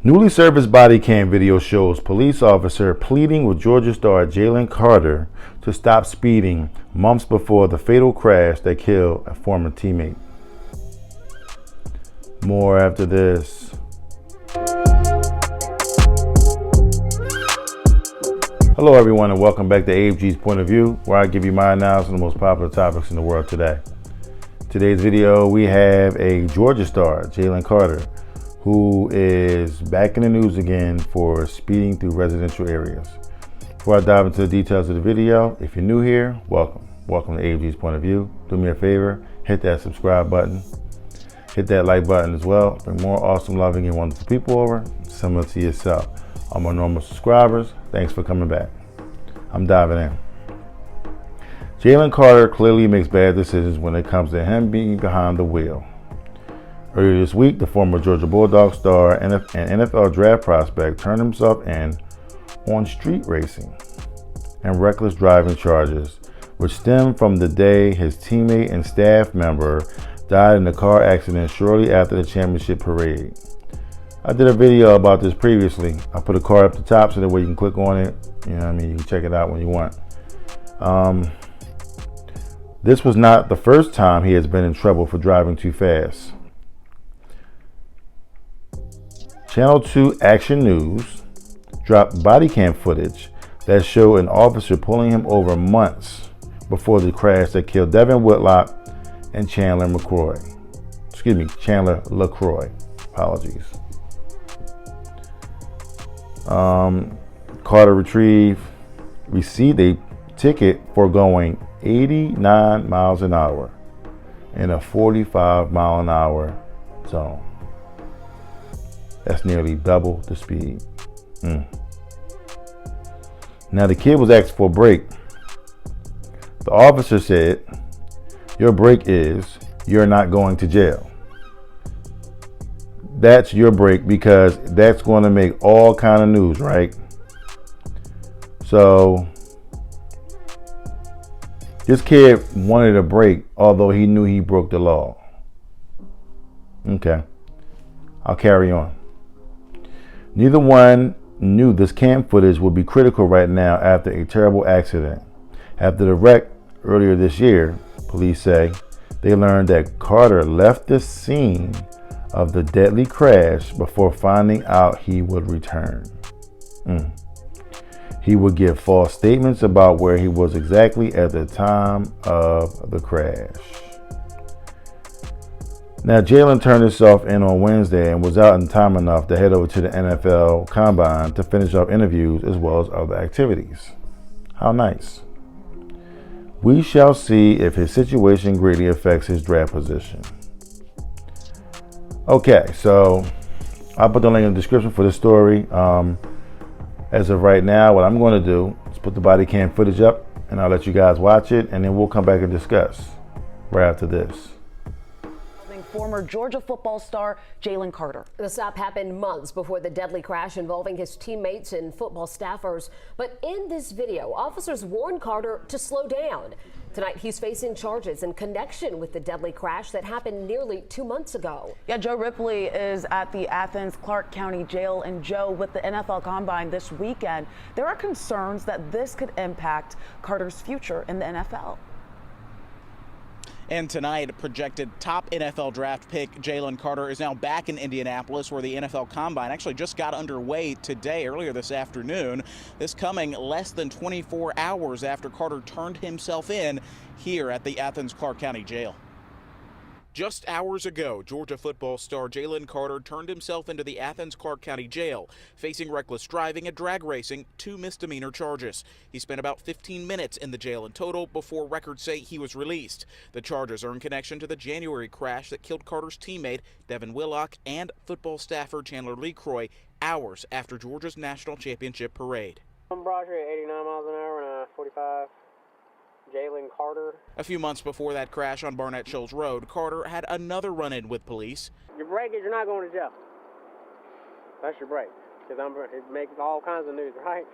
Newly surfaced body cam video shows police officer pleading with Georgia star Jalen Carter to stop speeding months before the fatal crash that killed a former teammate. More after this. Hello everyone and welcome back to Abe G's Point of View, where I give you my analysis on the most popular topics in the world today. Today's video we have a Georgia star, Jalen Carter, who is back in the news again for speeding through residential areas. Before I dive into the details of the video, if you're new here, welcome. Welcome to Abe G's Point of View. Do me a favor, hit that subscribe button. Hit that like button as well. Bring more awesome, loving, and wonderful people over, similar to yourself. All my normal subscribers, thanks for coming back. I'm diving in. Jalen Carter clearly makes bad decisions when it comes to him being behind the wheel. Earlier this week, the former Georgia Bulldogs star and NFL draft prospect turned himself in on street racing and reckless driving charges, which stemmed from the day his teammate and staff member died in a car accident shortly after the championship parade. I did a video about this previously. I put a card up the top so that way you can click on it. You know what I mean? You can check it out when you want. This was not the first time he has been in trouble for driving too fast. Channel 2 Action News dropped Bodycam footage that showed an officer pulling him over months before the crash that killed Devin, Willock, and Chandler LeCroy. Apologies. Carter received a ticket for going 89 miles an hour in a 45 mile an hour zone. That's nearly double the speed. Now the kid was asked for a break. The officer said, "Your break is you're not going to jail." That's your break because that's going to make all kind of news, right? So this kid wanted a break, although he knew he broke the law. Okay, I'll carry on. Neither one knew this cam footage would be critical right now after a terrible accident. After the wreck earlier this year, police say they learned that Carter left the scene of the deadly crash before finding out he would return. He would give false statements about where he was exactly at the time of the crash. Now, Jalen turned himself in on Wednesday and was out in time enough to head over to the NFL Combine to finish up interviews as well as other activities. How nice. We shall see if his situation greatly affects his draft position. Okay, so I'll put the link in the description for this story. As of right now, what I'm going to do is put the body cam footage up and I'll let you guys watch it and then we'll come back and discuss right after this. Former Georgia football star Jalen Carter. The stop happened months before the deadly crash involving his teammates and football staffers. But in this video, officers warned Carter to slow down. Tonight, he's facing charges in connection with the deadly crash that happened nearly 2 months ago. Yeah, Joe Ripley is at the Athens Clarke County Jail. And Joe, with the NFL Combine this weekend, there are concerns that this could impact Carter's future in the NFL. And tonight, projected top NFL draft pick Jalen Carter is now back in Indianapolis, where the NFL Combine actually just got underway today, earlier this afternoon. This coming less than 24 hours after Carter turned himself in here at the Athens Clarke County Jail. Just hours ago, Georgia football star Jalen Carter turned himself into the Athens Clarke County Jail, facing reckless driving and drag racing, 2 misdemeanor charges. He spent about 15 minutes in the jail in total before records say he was released. The charges are in connection to the January crash that killed Carter's teammate, Devin Willock, and football staffer Chandler LeCroy, hours after Georgia's national championship parade. I'm brought here at 89 miles an hour and 45. Jalen Carter. A few months before that crash on Barnett Shoals Road, Carter had another run-in with police. Your break is you're not going to jail. That's your break. Because it makes all kinds of news, right?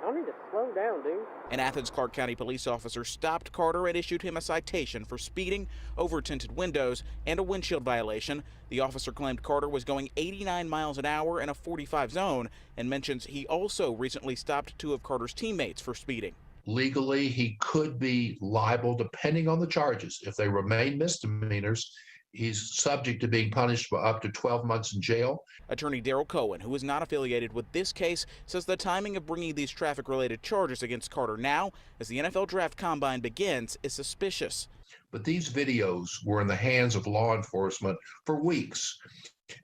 Y'all need to slow down, dude. An Athens Clark County police officer stopped Carter and issued him a citation for speeding, over tinted windows, and a windshield violation. The officer claimed Carter was going 89 miles an hour in a 45 zone and mentions he also recently stopped two of Carter's teammates for speeding. Legally, he could be liable depending on the charges. If they remain misdemeanors, he's subject to being punished for up to 12 months in jail. Attorney Daryl Cohen, who is not affiliated with this case, says the timing of bringing these traffic-related charges against Carter now, as the NFL Draft Combine begins, is suspicious. But these videos were in the hands of law enforcement for weeks.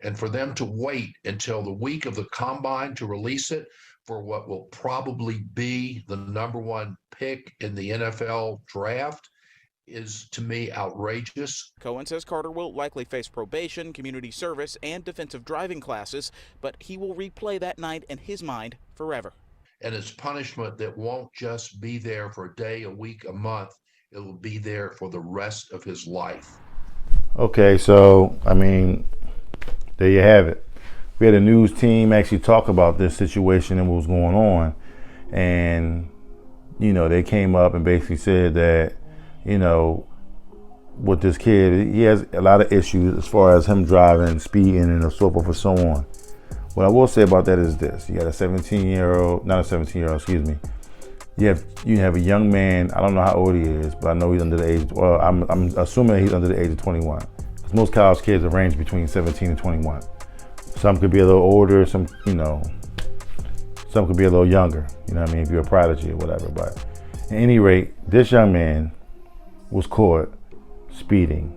And for them to wait until the week of the Combine to release it for what will probably be the #1 pick in the NFL Draft is, to me, outrageous. Cohen says Carter will likely face probation, community service, and defensive driving classes, but he will replay that night in his mind forever. And it's punishment that won't just be there for a day, a week, a month. It will be there for the rest of his life. Okay, so, I mean, there you have it. We had a news team actually talk about this situation and what was going on. And, you know, they came up and basically said that, you know, with this kid, he has a lot of issues as far as him driving, speeding, and so forth and so on. What I will say about that is this. You got a 17-year-old, not a 17-year-old, excuse me. You have a young man, I don't know how old he is, but I know he's under the age, well, I'm assuming he's under the age of 21. Because most college kids are ranged between 17 and 21. Some could be a little older, some could be a little younger, you know what I mean, if you're a prodigy or whatever. But at any rate, this young man was caught speeding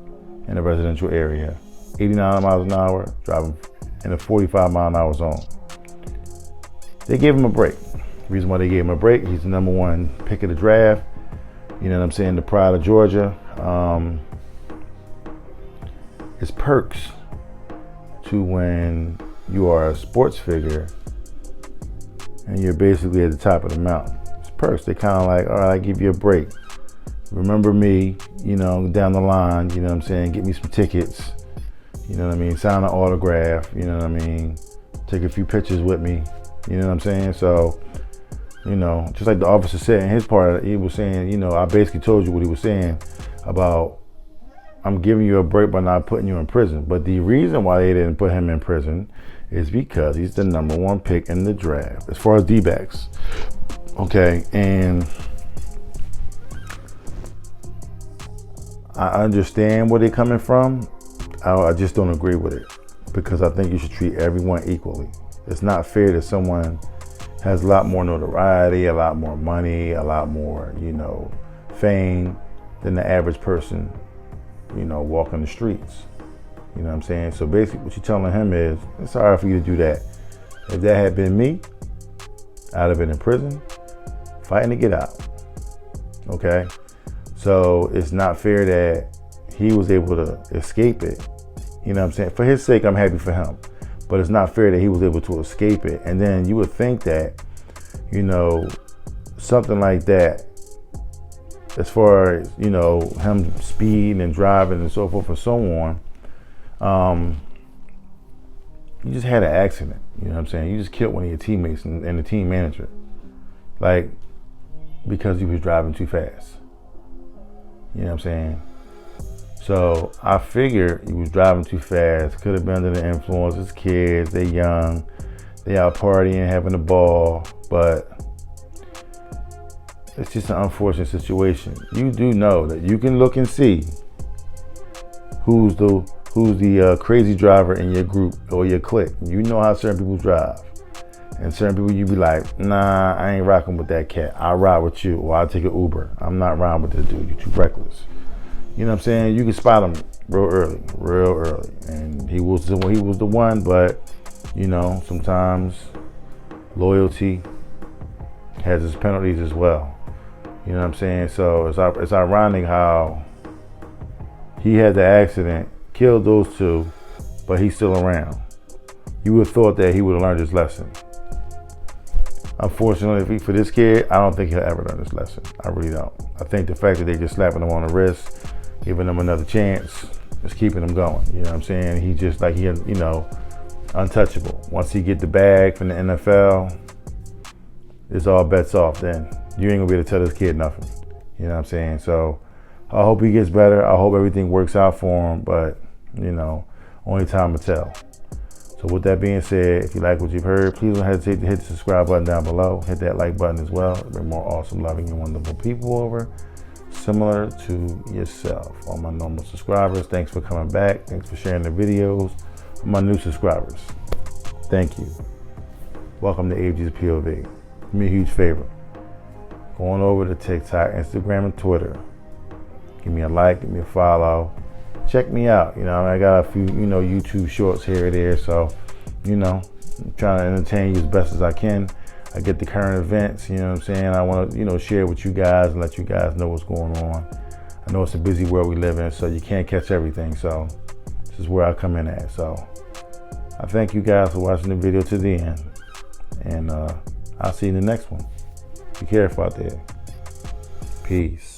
in a residential area, 89 miles an hour, driving in a 45 mile an hour zone. They gave him a break. The reason why they gave him a break, he's the #1 pick of the draft, you know what I'm saying, the pride of Georgia. It's perks to when you are a sports figure and you're basically at the top of the mountain. It's perks. They kind of like, all right, I give you a break. Remember me, you know, down the line, you know what I'm saying? Get me some tickets, you know what I mean? Sign an autograph, you know what I mean? Take a few pictures with me, you know what I'm saying? So, you know, just like the officer said in his part, he was saying, you know, I basically told you what he was saying about I'm giving you a break by not putting you in prison. But the reason why they didn't put him in prison is because he's the #1 pick in the draft as far as D-backs. Okay, and I understand where they're coming from. I just don't agree with it because I think you should treat everyone equally. It's not fair that someone has a lot more notoriety, a lot more money, a lot more, you know, fame than the average person, you know, walking the streets. You know what I'm saying? So basically what you're telling him is, it's hard for you to do that. If that had been me, I'd have been in prison, fighting to get out. Okay? So it's not fair that he was able to escape it. You know what I'm saying? For his sake, I'm happy for him. But it's not fair that he was able to escape it. And then you would think that, you know, something like that, as far as, you know, him speeding and driving and so forth and so on, you just had an accident. You know what I'm saying? You just killed one of your teammates and the team manager. Like, because he was driving too fast. You know what I'm saying? So I figure he was driving too fast, could have been under the influence. It's kids, they young, they out partying, having a ball, but it's just an unfortunate situation. You do know that you can look and see who's the crazy driver in your group or your clique. You know how certain people drive. And certain people you be like, nah, I ain't rocking with that cat. I'll ride with you or I'll take an Uber. I'm not riding with this dude, you're too reckless. You know what I'm saying? You can spot him real early. And he was the one, but you know, sometimes loyalty has its penalties as well. You know what I'm saying? So it's ironic how he had the accident, killed those two, but he's still around. You would have thought that he would have learned his lesson. Unfortunately for this kid, I don't think he'll ever learn this lesson. I really don't. I think the fact that they just slapping him on the wrist, giving him another chance, is keeping him going. You know what I'm saying? He just like, you know, untouchable. Once he get the bag from the NFL, it's all bets off. Then you ain't gonna be able to tell this kid nothing. You know what I'm saying? So I hope he gets better. I hope everything works out for him, but you know, only time will tell. So with that being said, if you like what you've heard, please don't hesitate to hit the subscribe button down below. Hit that like button as well. Bring more awesome, loving, and wonderful people over, similar to yourself. All my normal subscribers, thanks for coming back. Thanks for sharing the videos. All my new subscribers, thank you. Welcome to ABG's POV. Do me a huge favor. Go on over to TikTok, Instagram, and Twitter. Give me a like, give me a follow. Check me out. You know, I got a few, YouTube shorts here or there. So, I'm trying to entertain you as best as I can. I get the current events, you know what I'm saying? I want to, share with you guys and let you guys know what's going on. I know it's a busy world we live in, so you can't catch everything. So, this is where I come in at. So, I thank you guys for watching the video to the end. And I'll see you in the next one. Be careful out there. Peace.